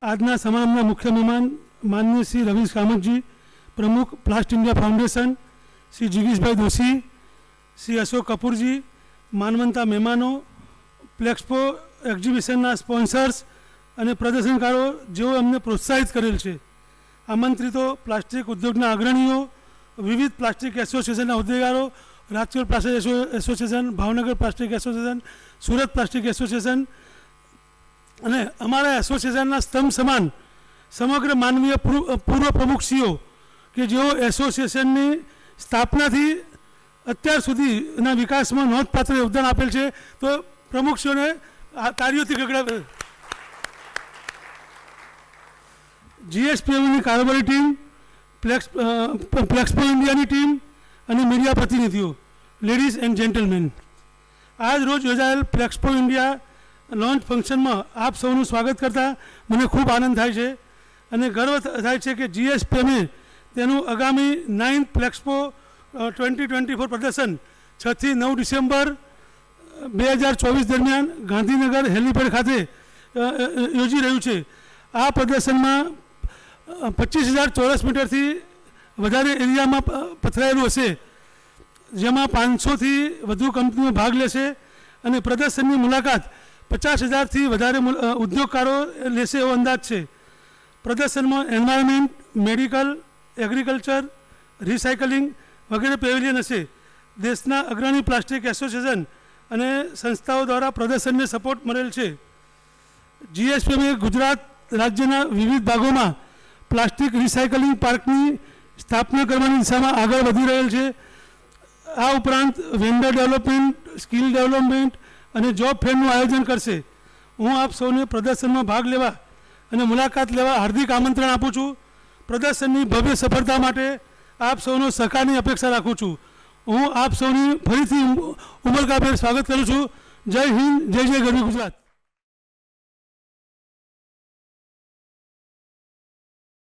આજના સમારંભના મુખ્ય મહેમાન માનનીય શ્રી રવીશ કામતજી, પ્રમુખ પ્લાસ્ટ ઇન્ડિયા ફાઉન્ડેશન, શ્રી જિગીશભાઈ દોશી, શ્રી અશોક કપૂરજી, માનવંતા મહેમાનો, પ્લેક્સપો એક્ઝિબિશનના સ્પોન્સર્સ અને પ્રદર્શનકારો જેઓ અમને પ્રોત્સાહિત કરેલ છે, આમંત્રિતો પ્લાસ્ટિક ઉદ્યોગના અગ્રણીઓ, વિવિધ પ્લાસ્ટિક એસોસિએશનના હોદ્દેદારો, Rajkot plastic association, Bhavnagar plastic association, Surat plastic association અને અમારા એસોસિએશનના સ્તંભ સમાન સમગ્ર માનવીય પૂર્વ પ્રમુખશ્રીઓ કે જેઓ એસોસિએશનની સ્થાપનાથી અત્યાર સુધીના વિકાસમાં નોંધપાત્ર યોગદાન આપેલ છે, તો પ્રમુખશ્રીઓને તાળીઓથી ગગડાવે. જીએસપીએમની કારોબારી ટીમ, પ્લેક્સપો ઇન્ડિયાની ટીમ અને મીડિયા પ્રતિનિધિઓ, લેડીઝ એન્ડ જેન્ટલમેન, આજ રોજ યોજાયેલ પ્લેક્સપો ઇન્ડિયા લોન્ચ ફંક્શનમાં આપ સૌનું સ્વાગત કરતાં મને ખૂબ આનંદ થાય છે અને ગર્વ થાય છે કે જીએસપીએમે તેનું આગામી 9th પ્લેક્સપો 2024 પ્રદર્શન 6 થી 9 ડિસેમ્બર 2024 દરમિયાન ગાંધીનગર હેલીપેડ ખાતે યોજી રહ્યું છે. આ પ્રદર્શનમાં 25,000 ચોરસ મીટરથી વધારે એરિયામાં પથરાયેલું હશે, જેમાં 500થી વધુ કંપનીઓ ભાગ લેશે અને પ્રદર્શનની મુલાકાત 50,000થી વધારે ઉદ્યોગકારો લેશે એવો અંદાજ છે. પ્રદર્શનમાં એન્વાયરમેન્ટ, મેડિકલ, એગ્રીકલ્ચર, રિસાયકલિંગ વગેરે પેવેલિયન હશે. દેશના અગ્રણી પ્લાસ્ટિક એસોસિએશન અને સંસ્થાઓ દ્વારા પ્રદર્શનને સપોર્ટ મળેલ છે. જીએસપીએમ ગુજરાત રાજ્યના વિવિધ ભાગોમાં પ્લાસ્ટિક રિસાયકલિંગ પાર્કની સ્થાપના કરવાની દિશામાં આગળ વધી રહેલ છે. આ ઉપરાંત વેન્ડર ડેવલપમેન્ટ, સ્કિલ ડેવલપમેન્ટ અને જોબ ફેરનું આયોજન કરશે. હું આપ સૌને પ્રદર્શનમાં ભાગ લેવા અને મુલાકાત લેવા હાર્દિક આમંત્રણ આપું છું. પ્રદર્શનની ભવ્ય સફળતા માટે આપ સૌનો સહકારની અપેક્ષા રાખું છું. હું આપ સૌની ફરીથી ઉમળકાભેર સ્વાગત કરું છું. જય હિન્દ, જય જય ગરવી ગુજરાત.